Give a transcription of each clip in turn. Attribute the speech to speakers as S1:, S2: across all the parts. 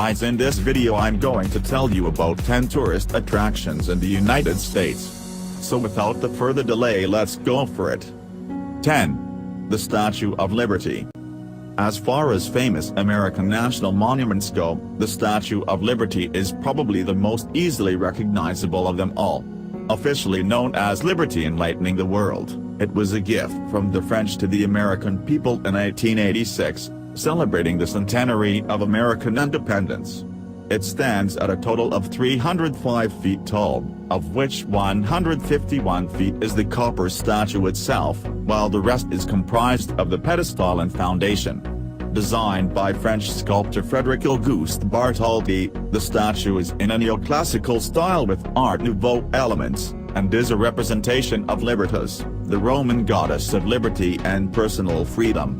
S1: guys, in this video I'm going to tell you about 10 tourist attractions in the United States. So without the further delay, let's go for it. 10. The Statue of Liberty. As far as famous American national monuments go, the Statue of Liberty is probably the most easily recognizable of them all. Officially known as Liberty Enlightening the World, it was a gift from the French to the American people in 1886, celebrating the centenary of American independence. It stands at a total of 305 feet tall, of which 151 feet is the copper statue itself, while the rest is comprised of the pedestal and foundation. Designed by French sculptor Frédéric-Auguste Bartholdi, the statue is in a neoclassical style with Art Nouveau elements, and is a representation of Libertas, the Roman goddess of liberty and personal freedom.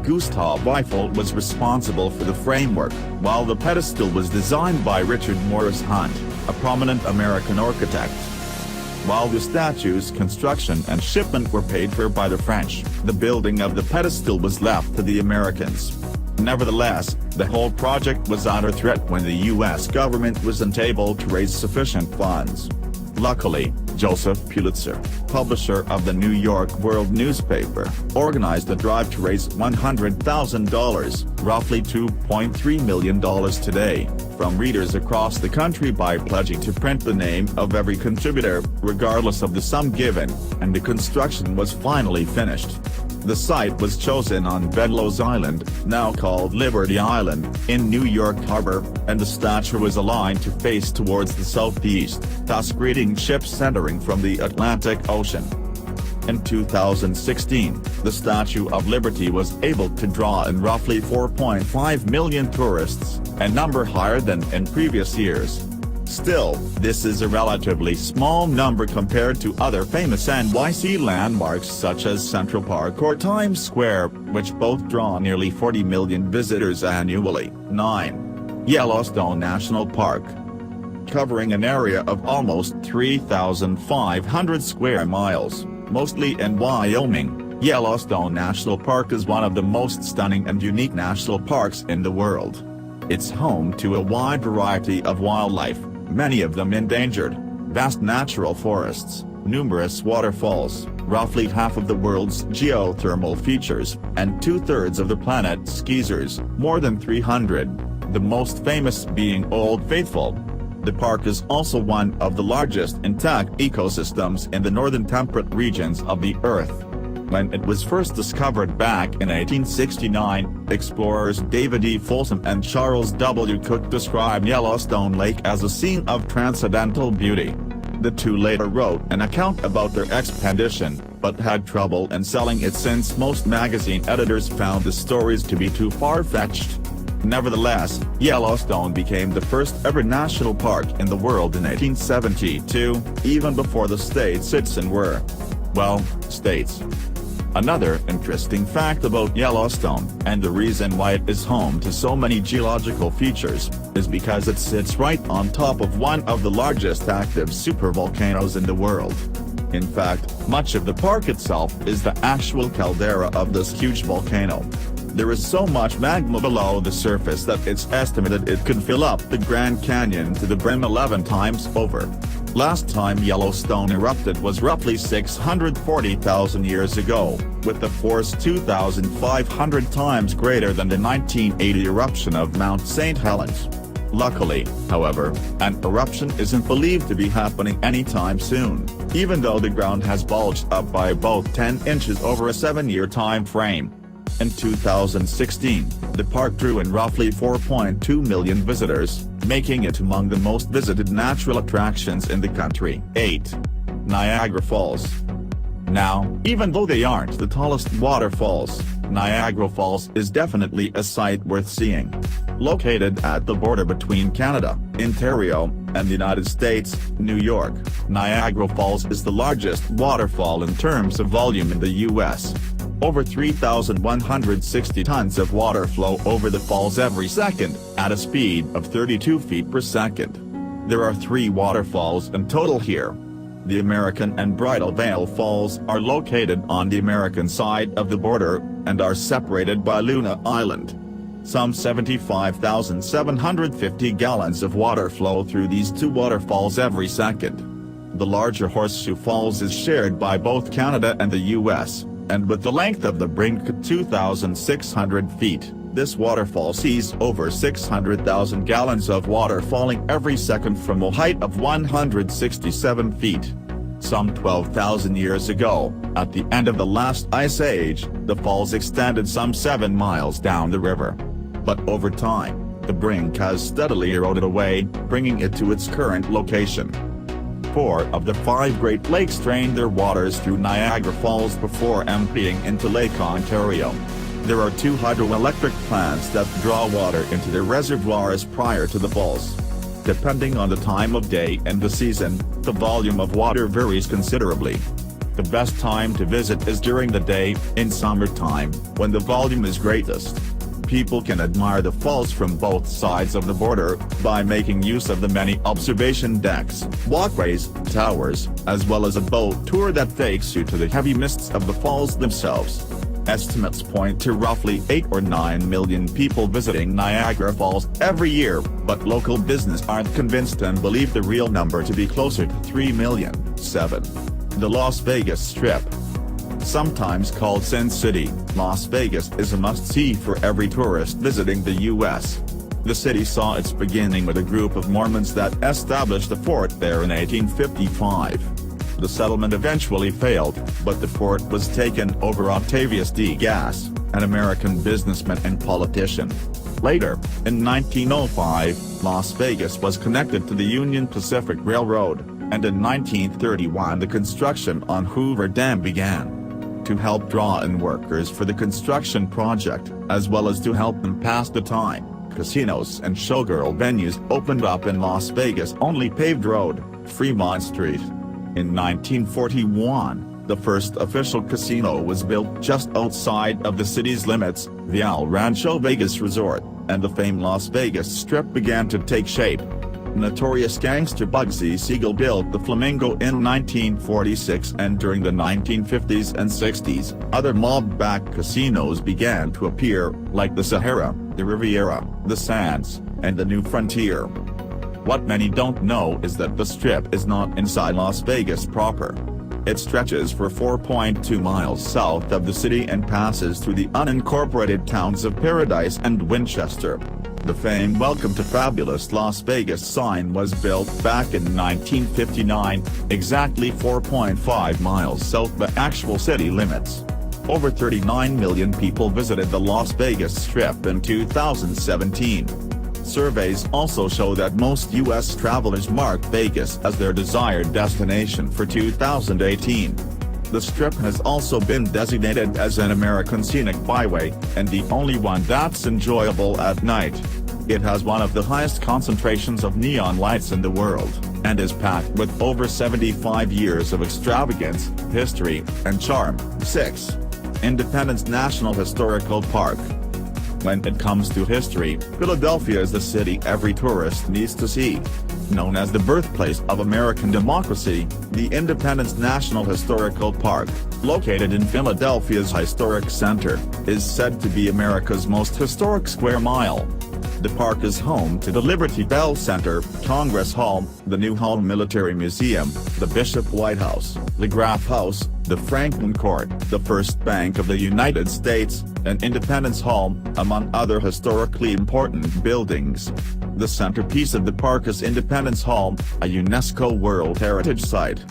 S1: Gustave Eiffel was responsible for the framework, while the pedestal was designed by Richard Morris Hunt, a prominent American architect. While the statue's construction and shipment were paid for by the French, the building of the pedestal was left to the Americans. Nevertheless, the whole project was under threat when the U.S. government wasn't able to raise sufficient funds. Luckily, Joseph Pulitzer, publisher of the New York World newspaper, organized a drive to raise $100,000, roughly $2.3 million today, from readers across the country by pledging to print the name of every contributor, regardless of the sum given, and the construction was finally finished. The site was chosen on Bedloes Island, now called Liberty Island, in New York Harbor, and the statue was aligned to face towards the southeast, thus greeting ships entering from the Atlantic Ocean. In 2016, the Statue of Liberty was able to draw in roughly 4.5 million tourists, a number higher than in previous years. Still, this is a relatively small number compared to other famous NYC landmarks such as Central Park or Times Square, which both draw nearly 40 million visitors annually. 9. Yellowstone National Park. Covering an area of almost 3,500 square miles, mostly in Wyoming, Yellowstone National Park is one of the most stunning and unique national parks in the world. It's home to a wide variety of wildlife, many of them endangered, vast natural forests, numerous waterfalls, roughly half of the world's geothermal features, and 2/3 of the planet's geysers, more than 300, the most famous being Old Faithful. The park is also one of the largest intact ecosystems in the northern temperate regions of the Earth. When it was first discovered back in 1869, explorers David E. Folsom and Charles W. Cook described Yellowstone Lake as a scene of transcendental beauty. The two later wrote an account about their expedition, but had trouble in selling it since most magazine editors found the stories to be too far-fetched. Nevertheless, Yellowstone became the first ever national park in the world in 1872, even before the states it's in were, well, states. Another interesting fact about Yellowstone, and the reason why it is home to so many geological features, is because it sits right on top of one of the largest active supervolcanoes in the world. In fact, much of the park itself is the actual caldera of this huge volcano. There is so much magma below the surface that it's estimated it could fill up the Grand Canyon to the brim 11 times over. Last time Yellowstone erupted was roughly 640,000 years ago, with a force 2,500 times greater than the 1980 eruption of Mount St. Helens. Luckily, however, an eruption isn't believed to be happening anytime soon, even though the ground has bulged up by about 10 inches over a 7-year time frame. In 2016, the park drew in roughly 4.2 million visitors, making it among the most visited natural attractions in the country. 8. Niagara Falls. Now, even though they aren't the tallest waterfalls, Niagara Falls is definitely a sight worth seeing. Located at the border between Canada, Ontario, and the United States, New York, Niagara Falls is the largest waterfall in terms of volume in the U.S. Over 3,160 tons of water flow over the falls every second, at a speed of 32 feet per second. There are 3 waterfalls in total here. The American and Bridal Veil Falls are located on the American side of the border, and are separated by Luna Island. Some 75,750 gallons of water flow through these two waterfalls every second. The larger Horseshoe Falls is shared by both Canada and the US, and with the length of the brink at 2,600 feet, this waterfall sees over 600,000 gallons of water falling every second from a height of 167 feet. Some 12,000 years ago, at the end of the last ice age, the falls extended some 7 miles down the river. But over time, the brink has steadily eroded away, bringing it to its current location. 4 of the 5 Great Lakes drain their waters through Niagara Falls before emptying into Lake Ontario. There are 2 hydroelectric plants that draw water into their reservoirs prior to the falls. Depending on the time of day and the season, the volume of water varies considerably. The best time to visit is during the day, in summertime, when the volume is greatest. People can admire the falls from both sides of the border, by making use of the many observation decks, walkways, towers, as well as a boat tour that takes you to the heavy mists of the falls themselves. Estimates point to roughly 8 or 9 million people visiting Niagara Falls every year, but local business aren't convinced and believe the real number to be closer to 3 million. 7. The Las Vegas Strip. Sometimes called Sin City, Las Vegas is a must-see for every tourist visiting the U.S. The city saw its beginning with a group of Mormons that established a fort there in 1855. The settlement eventually failed, but the fort was taken over Octavius D. Gass, an American businessman and politician. Later, in 1905, Las Vegas was connected to the Union Pacific Railroad, and in 1931 the construction on Hoover Dam began. To help draw in workers for the construction project, as well as to help them pass the time, casinos and showgirl venues opened up in Las Vegas' only paved road, Fremont Street. In 1941, the first official casino was built just outside of the city's limits, the El Rancho Vegas Resort, and the famed Las Vegas Strip began to take shape. Notorious gangster Bugsy Siegel built the Flamingo in 1946, and during the 1950s and 60s, other mob-backed casinos began to appear, like the Sahara, the Riviera, the Sands, and the New Frontier. What many don't know is that the Strip is not inside Las Vegas proper. It stretches for 4.2 miles south of the city and passes through the unincorporated towns of Paradise and Winchester. The famed "Welcome to Fabulous Las Vegas" sign was built back in 1959, exactly 4.5 miles south of the actual city limits. Over 39 million people visited the Las Vegas Strip in 2017. Surveys also show that most U.S. travelers mark Vegas as their desired destination for 2018. The Strip has also been designated as an American Scenic Byway, and the only one that's enjoyable at night. It has one of the highest concentrations of neon lights in the world, and is packed with over 75 years of extravagance, history, and charm. 6. Independence National Historical Park. When it comes to history, Philadelphia is the city every tourist needs to see. Known as the birthplace of American democracy, the Independence National Historical Park, located in Philadelphia's historic center, is said to be America's most historic square mile. The park is home to the Liberty Bell Center, Congress Hall, the Newhall Military Museum, the Bishop White House, the Graff House, the Franklin Court, the First Bank of the United States, and Independence Hall, among other historically important buildings. The centerpiece of the park is Independence Hall, a UNESCO World Heritage Site.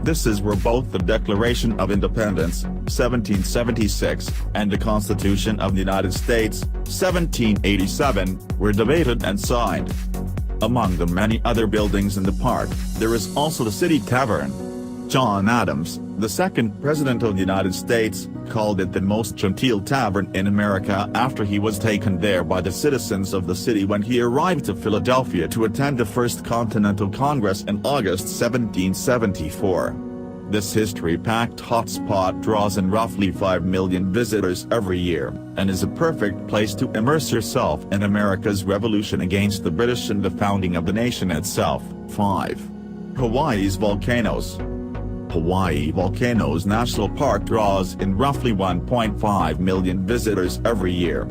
S1: This is where both the Declaration of Independence, 1776, and the Constitution of the United States, 1787, were debated and signed. Among the many other buildings in the park, there is also the City Tavern. John Adams, the second President of the United States, called it the most genteel tavern in America after he was taken there by the citizens of the city when he arrived to Philadelphia to attend the First Continental Congress in August 1774. This history-packed hotspot draws in roughly 5 million visitors every year, and is a perfect place to immerse yourself in America's revolution against the British and the founding of the nation itself. 5. Hawaii's Volcanoes. Hawaii Volcanoes National Park draws in roughly 1.5 million visitors every year.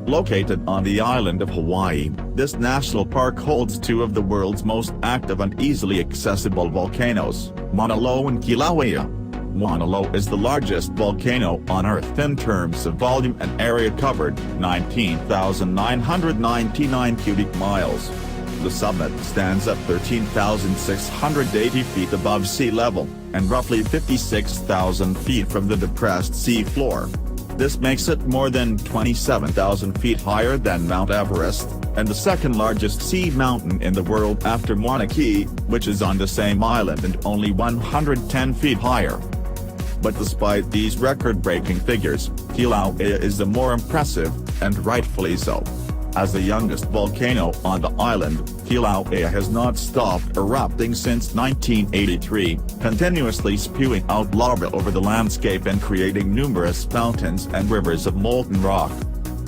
S1: Located on the island of Hawaii, this national park holds two of the world's most active and easily accessible volcanoes, Mauna Loa and Kilauea. Mauna Loa is the largest volcano on Earth in terms of volume and area covered, 19,999 cubic miles. The summit stands at 13,680 feet above sea level, and roughly 56,000 feet from the depressed sea floor. This makes it more than 27,000 feet higher than Mount Everest, and the second largest sea mountain in the world after Mauna Kea, which is on the same island and only 110 feet higher. But despite these record-breaking figures, Kilauea is the more impressive, and rightfully so. As the youngest volcano on the island, Kilauea has not stopped erupting since 1983, continuously spewing out lava over the landscape and creating numerous fountains and rivers of molten rock.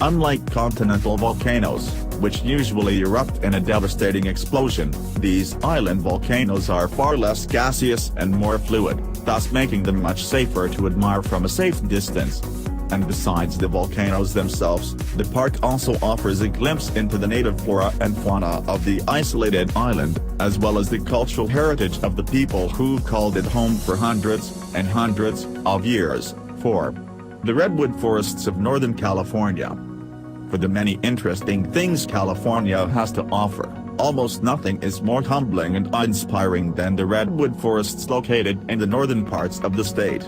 S1: Unlike continental volcanoes, which usually erupt in a devastating explosion, these island volcanoes are far less gaseous and more fluid, thus making them much safer to admire from a safe distance. And besides the volcanoes themselves, the park also offers a glimpse into the native flora and fauna of the isolated island, as well as the cultural heritage of the people who called it home for hundreds and hundreds of years. 4. The Redwood Forests of Northern California. For the many interesting things California has to offer, almost nothing is more humbling and inspiring than the Redwood Forests located in the northern parts of the state.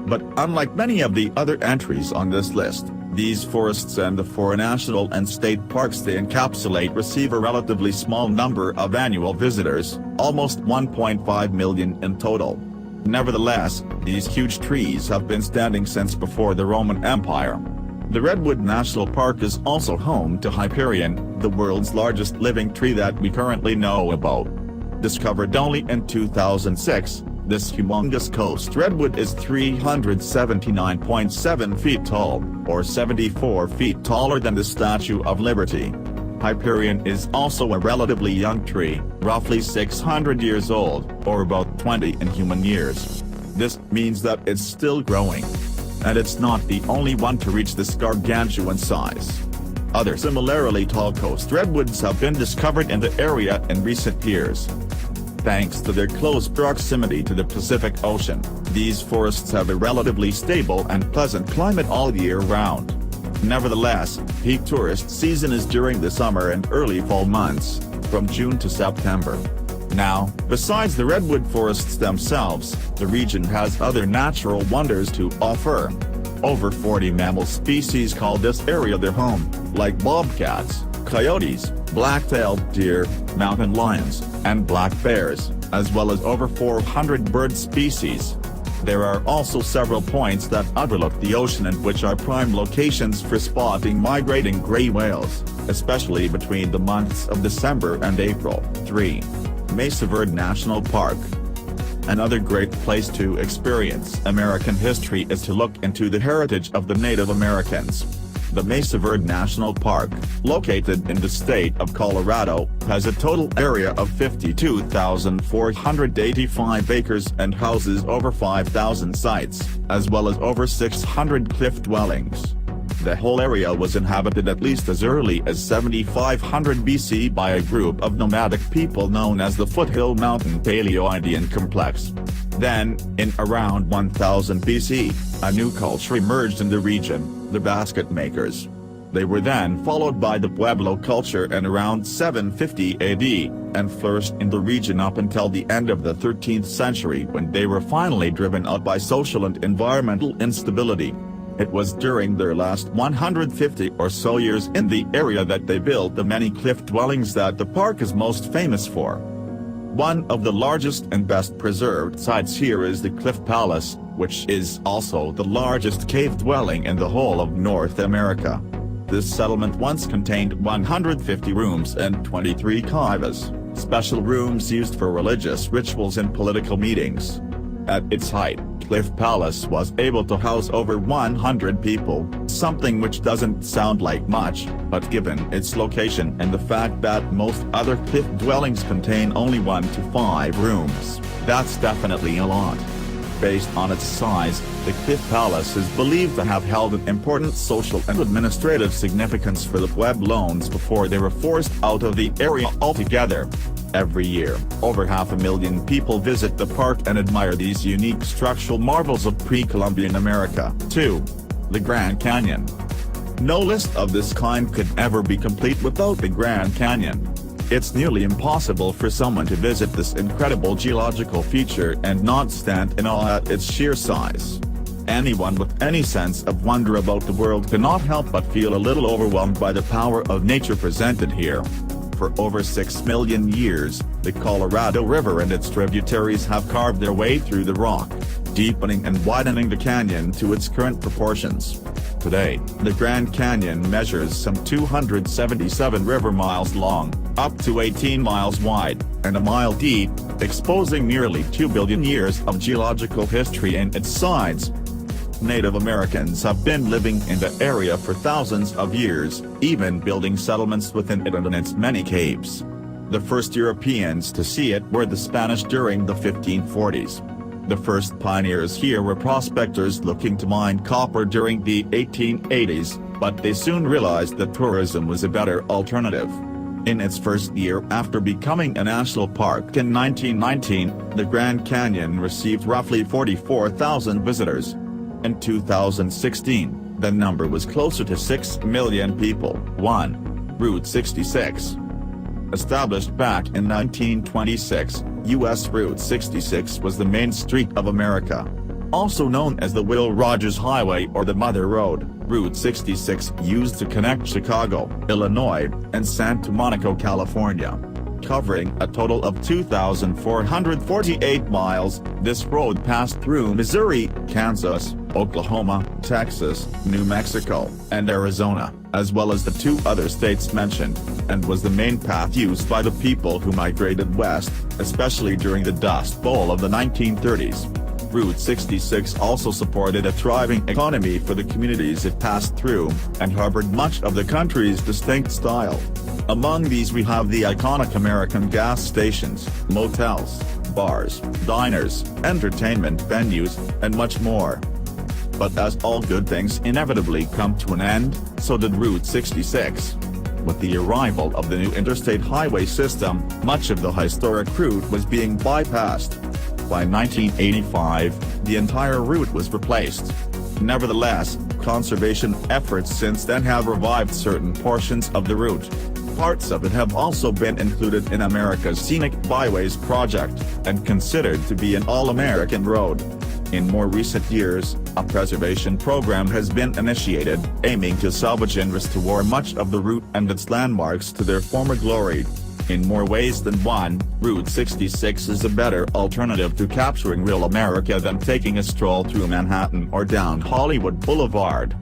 S1: But unlike many of the other entries on this list, these forests and the 4 national and state parks they encapsulate receive a relatively small number of annual visitors, almost 1.5 million in total. Nevertheless, these huge trees have been standing since before the Roman Empire. The Redwood National Park is also home to Hyperion, the world's largest living tree that we currently know about. Discovered only in 2006, this humongous coast redwood is 379.7 feet tall, or 74 feet taller than the Statue of Liberty. Hyperion is also a relatively young tree, roughly 600 years old, or about 20 in human years. This means that it's still growing. And it's not the only one to reach this gargantuan size. Other similarly tall coast redwoods have been discovered in the area in recent years. Thanks to their close proximity to the Pacific Ocean, these forests have a relatively stable and pleasant climate all year round. Nevertheless, peak tourist season is during the summer and early fall months, from June to September. Now, besides the redwood forests themselves, the region has other natural wonders to offer. Over 40 mammal species call this area their home, like bobcats, coyotes, black-tailed deer, mountain lions, and black bears, as well as over 400 bird species. There are also several points that overlook the ocean and which are prime locations for spotting migrating gray whales, especially between the months of December and April. 3. Mesa Verde National Park. Another great place to experience American history is to look into the heritage of the Native Americans. The Mesa Verde National Park, located in the state of Colorado, has a total area of 52,485 acres and houses over 5,000 sites, as well as over 600 cliff dwellings. The whole area was inhabited at least as early as 7500 BC by a group of nomadic people known as the Foothill Mountain Paleo-Indian Complex. Then, in around 1000 BC, a new culture emerged in the region, the basket makers. They were then followed by the Pueblo culture in around 750 AD, and flourished in the region up until the end of the 13th century when they were finally driven out by social and environmental instability. It was during their last 150 or so years in the area that they built the many cliff dwellings that the park is most famous for. One of the largest and best preserved sites here is the Cliff Palace, which is also the largest cave dwelling in the whole of North America. This settlement once contained 150 rooms and 23 kivas, special rooms used for religious rituals and political meetings. At its height, Cliff Palace was able to house over 100 people, something which doesn't sound like much, but given its location and the fact that most other cliff dwellings contain only 1 to 5 rooms, that's definitely a lot. Based on its size, the Cliff Palace is believed to have held an important social and administrative significance for the Puebloans before they were forced out of the area altogether. Every year, over 500,000 people visit the park and admire these unique structural marvels of pre-Columbian America. 2. The Grand Canyon. No list of this kind could ever be complete without the Grand Canyon. It's nearly impossible for someone to visit this incredible geological feature and not stand in awe at its sheer size. Anyone with any sense of wonder about the world cannot help but feel a little overwhelmed by the power of nature presented here. For over 6 million years, the Colorado River and its tributaries have carved their way through the rock, deepening and widening the canyon to its current proportions. Today, the Grand Canyon measures some 277 river miles long, up to 18 miles wide, and a mile deep, exposing nearly 2 billion years of geological history in its sides. Native Americans have been living in the area for thousands of years, even building settlements within it and in its many caves. The first Europeans to see it were the Spanish during the 1540s. The first pioneers here were prospectors looking to mine copper during the 1880s, but they soon realized that tourism was a better alternative. In its first year after becoming a national park in 1919, the Grand Canyon received roughly 44,000 visitors. In 2016, the number was closer to 6 million people. 1. Route 66. Established back in 1926, U.S. Route 66 was the main street of America. Also known as the Will Rogers Highway or the Mother Road, Route 66 used to connect Chicago, Illinois, and Santa Monica, California. Covering a total of 2,448 miles, this road passed through Missouri, Kansas, Oklahoma, Texas, New Mexico, and Arizona, as well as the 2 other states mentioned, and was the main path used by the people who migrated west, especially during the Dust Bowl of the 1930s. Route 66 also supported a thriving economy for the communities it passed through, and harbored much of the country's distinct style. Among these we have the iconic American gas stations, motels, bars, diners, entertainment venues, and much more. But as all good things inevitably come to an end, so did Route 66. With the arrival of the new interstate highway system, much of the historic route was being bypassed. By 1985, the entire route was replaced. Nevertheless, conservation efforts since then have revived certain portions of the route. Parts of it have also been included in America's Scenic Byways project, and considered to be an all-American road. In more recent years, a preservation program has been initiated, aiming to salvage and restore much of the route and its landmarks to their former glory. In more ways than one, Route 66 is a better alternative to capturing real America than taking a stroll through Manhattan or down Hollywood Boulevard.